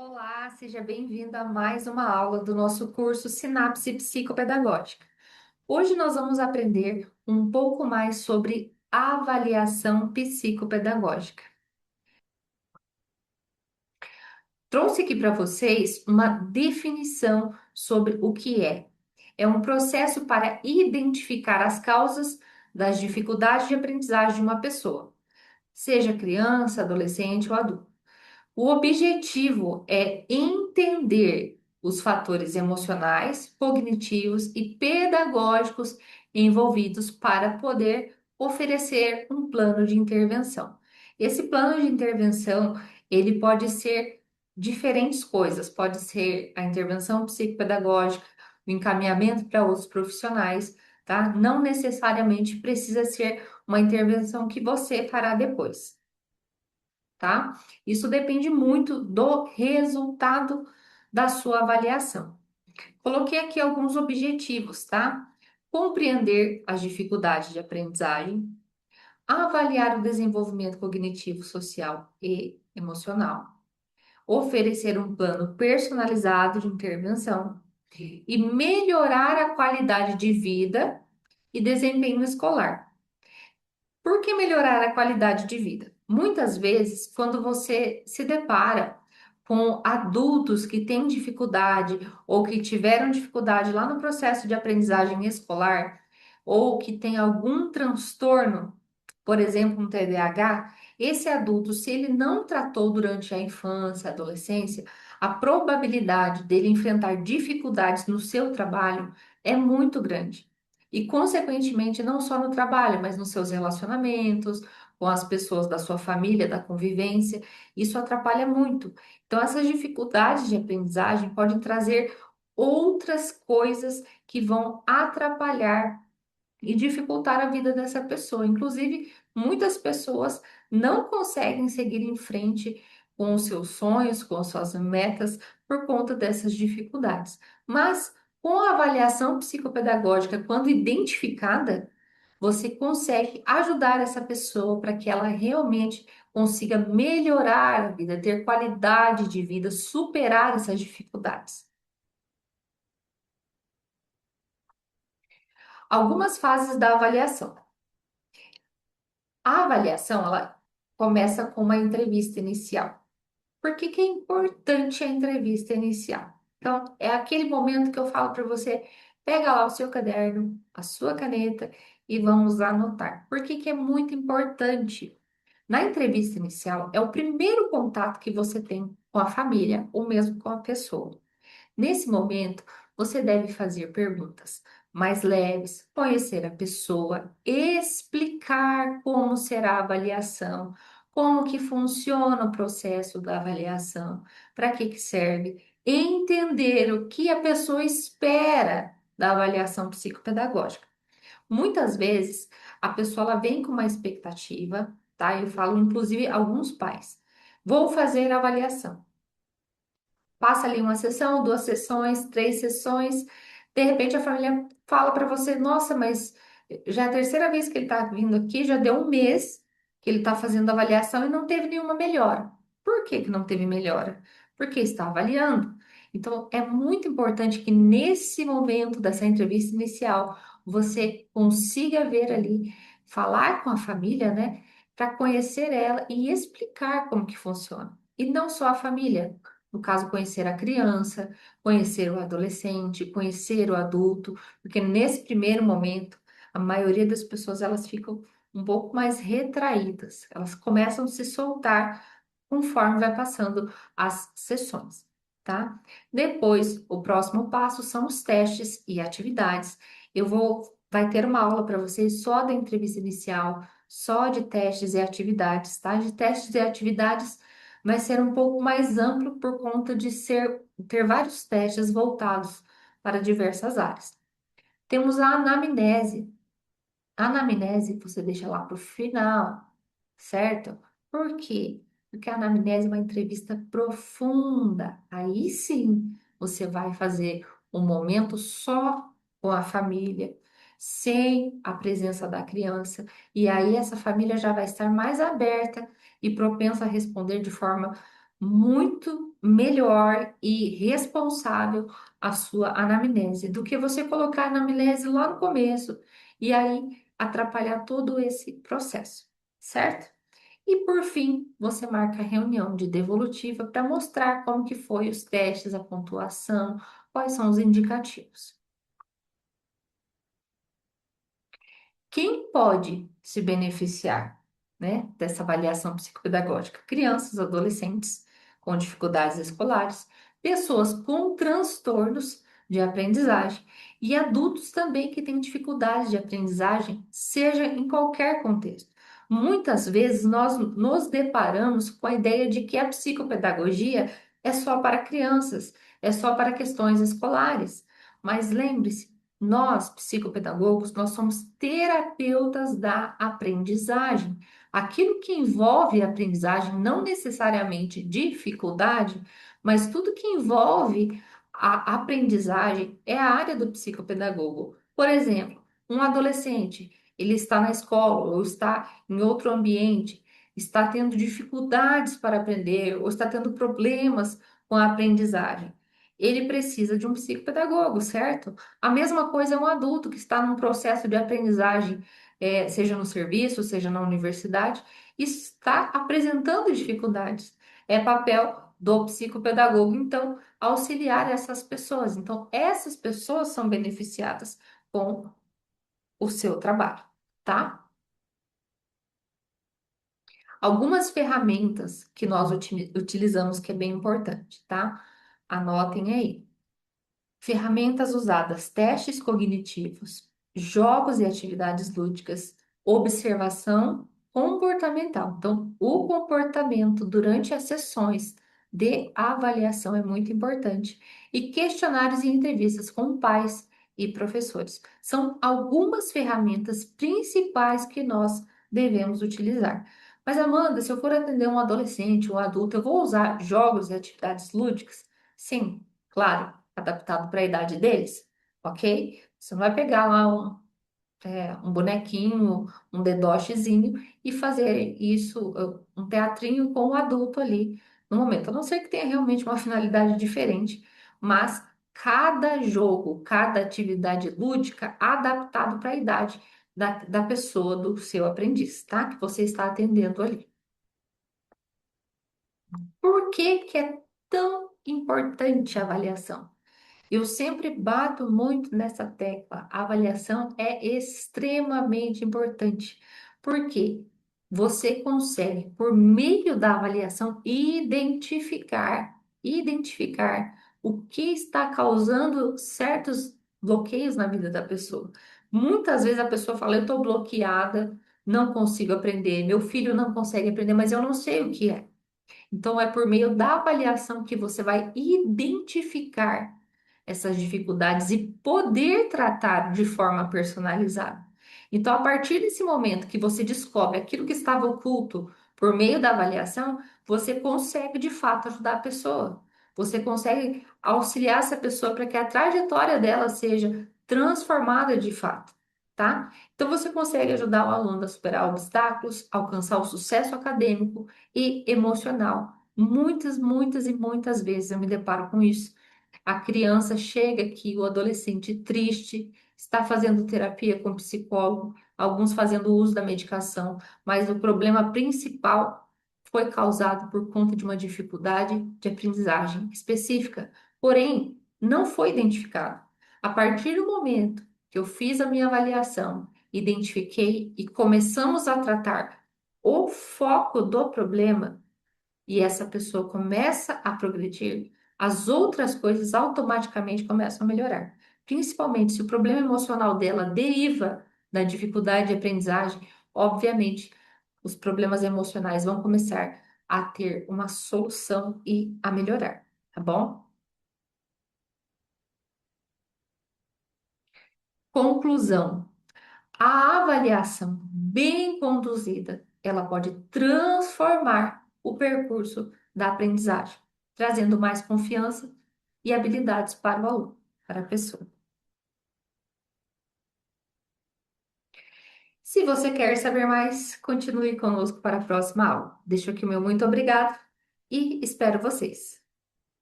Olá, seja bem-vindo a mais uma aula do nosso curso Sinapse Psicopedagógica. Hoje nós vamos aprender um pouco mais sobre avaliação psicopedagógica. Trouxe aqui para vocês uma definição sobre o que é. É um processo para identificar as causas das dificuldades de aprendizagem de uma pessoa, seja criança, adolescente ou adulto. O objetivo é entender os fatores emocionais, cognitivos e pedagógicos envolvidos para poder oferecer um plano de intervenção. Esse plano de intervenção, ele pode ser diferentes coisas, pode ser a intervenção psicopedagógica, o encaminhamento para outros profissionais, tá? Não necessariamente precisa ser uma intervenção que você fará depois, tá? Isso depende muito do resultado da sua avaliação. Coloquei aqui alguns objetivos, tá? Compreender as dificuldades de aprendizagem, avaliar o desenvolvimento cognitivo, social e emocional, oferecer um plano personalizado de intervenção e melhorar a qualidade de vida e desempenho escolar. Por que melhorar a qualidade de vida? Muitas vezes, quando você se depara com adultos que têm dificuldade ou que tiveram dificuldade lá no processo de aprendizagem escolar, ou que tem algum transtorno, por exemplo, um TDAH, esse adulto, se ele não tratou durante a infância, adolescência, a probabilidade dele enfrentar dificuldades no seu trabalho é muito grande. E, consequentemente, não só no trabalho, mas nos seus relacionamentos, com as pessoas da sua família, da convivência, isso atrapalha muito. Então, essas dificuldades de aprendizagem podem trazer outras coisas que vão atrapalhar e dificultar a vida dessa pessoa. Inclusive, muitas pessoas não conseguem seguir em frente com os seus sonhos, com as suas metas, por conta dessas dificuldades. Mas, com a avaliação psicopedagógica, quando identificada, você consegue ajudar essa pessoa para que ela realmente consiga melhorar a vida, ter qualidade de vida, superar essas dificuldades. Algumas fases da avaliação. A avaliação, ela começa com uma entrevista inicial. Por que que é importante a entrevista inicial? Então, é aquele momento que eu falo para você, pega lá o seu caderno, a sua caneta e vamos anotar. Por que que é muito importante? Na entrevista inicial, é o primeiro contato que você tem com a família ou mesmo com a pessoa. Nesse momento, você deve fazer perguntas mais leves, conhecer a pessoa, explicar como será a avaliação, como que funciona o processo da avaliação, para que que serve, entender o que a pessoa espera da avaliação psicopedagógica. Muitas vezes, a pessoa ela vem com uma expectativa, tá? Eu falo, inclusive, alguns pais. Vou fazer a avaliação. Passa ali uma sessão, duas sessões, três sessões. De repente a família fala para você: Nossa, mas já é a terceira vez que ele está vindo aqui, já deu um mês que ele está fazendo avaliação e não teve nenhuma melhora. Por que que não teve melhora? Porque está avaliando. Então é muito importante que nesse momento dessa entrevista inicial você consiga ver ali, falar com a família, né, para conhecer ela e explicar como que funciona. E não só a família. No caso, conhecer a criança, conhecer o adolescente, conhecer o adulto, porque nesse primeiro momento, a maioria das pessoas elas ficam um pouco mais retraídas, elas começam a se soltar conforme vai passando as sessões, tá? Depois, o próximo passo são os testes e atividades. Vai ter uma aula para vocês só da entrevista inicial, só de testes e atividades, tá? De testes e atividades vai ser um pouco mais amplo por conta de ter vários testes voltados para diversas áreas. Temos a anamnese. A anamnese você deixa lá para o final, certo? Por quê? Porque a anamnese é uma entrevista profunda. Aí sim você vai fazer um momento só com a família, sem a presença da criança, e aí essa família já vai estar mais aberta e propensa a responder de forma muito melhor e responsável a sua anamnese do que você colocar a anamnese lá no começo e aí atrapalhar todo esse processo, certo? E por fim, você marca a reunião de devolutiva para mostrar como que foi os testes, a pontuação, quais são os indicativos. Quem pode se beneficiar, né, dessa avaliação psicopedagógica? Crianças, adolescentes com dificuldades escolares, pessoas com transtornos de aprendizagem e adultos também que têm dificuldades de aprendizagem, seja em qualquer contexto. Muitas vezes nós nos deparamos com a ideia de que a psicopedagogia é só para crianças, é só para questões escolares. Mas lembre-se, nós, psicopedagogos, nós somos terapeutas da aprendizagem. Aquilo que envolve a aprendizagem, não necessariamente dificuldade, mas tudo que envolve a aprendizagem é a área do psicopedagogo. Por exemplo, um adolescente, ele está na escola ou está em outro ambiente, está tendo dificuldades para aprender ou está tendo problemas com a aprendizagem. Ele precisa de um psicopedagogo, certo? A mesma coisa é um adulto que está num processo de aprendizagem, seja no serviço, seja na universidade, e está apresentando dificuldades. É papel do psicopedagogo, então, auxiliar essas pessoas. Então, essas pessoas são beneficiadas com o seu trabalho, tá? Algumas ferramentas que nós utilizamos que é bem importante, tá? Anotem aí. Ferramentas usadas: testes cognitivos, jogos e atividades lúdicas, observação comportamental. Então, o comportamento durante as sessões de avaliação é muito importante. E questionários e entrevistas com pais e professores. São algumas ferramentas principais que nós devemos utilizar. Mas, Amanda, se eu for atender um adolescente, um adulto, eu vou usar jogos e atividades lúdicas? Sim, claro, adaptado para a idade deles, ok? Você não vai pegar lá um bonequinho, um dedochezinho e fazer isso, um teatrinho com o adulto ali no momento. A não ser que tenha realmente uma finalidade diferente, mas cada jogo, cada atividade lúdica adaptado para a idade da pessoa, do seu aprendiz, tá? Que você está atendendo ali. Por que que é tão importante a avaliação? Eu sempre bato muito nessa tecla. A avaliação é extremamente importante, porque você consegue, por meio da avaliação, identificar o que está causando certos bloqueios na vida da pessoa. Muitas vezes a pessoa fala: eu estou bloqueada, não consigo aprender, meu filho não consegue aprender, mas eu não sei o que é. Então, é por meio da avaliação que você vai identificar essas dificuldades e poder tratar de forma personalizada. Então, a partir desse momento que você descobre aquilo que estava oculto por meio da avaliação, você consegue de fato ajudar a pessoa. Você consegue auxiliar essa pessoa para que a trajetória dela seja transformada de fato, tá? Então, você consegue ajudar o aluno a superar obstáculos, alcançar o sucesso acadêmico e emocional. Muitas e muitas vezes eu me deparo com isso. A criança chega aqui, o adolescente triste, está fazendo terapia com psicólogo, alguns fazendo uso da medicação, mas o problema principal foi causado por conta de uma dificuldade de aprendizagem específica, porém não foi identificado. A partir do momento que eu fiz a minha avaliação, identifiquei e começamos a tratar o foco do problema, e essa pessoa começa a progredir, as outras coisas automaticamente começam a melhorar. Principalmente se o problema emocional dela deriva da dificuldade de aprendizagem, obviamente os problemas emocionais vão começar a ter uma solução e a melhorar, tá bom? Conclusão. A avaliação bem conduzida, ela pode transformar o percurso da aprendizagem, trazendo mais confiança e habilidades para o aluno, para a pessoa. Se você quer saber mais, continue conosco para a próxima aula. Deixo aqui o meu muito obrigado e espero vocês.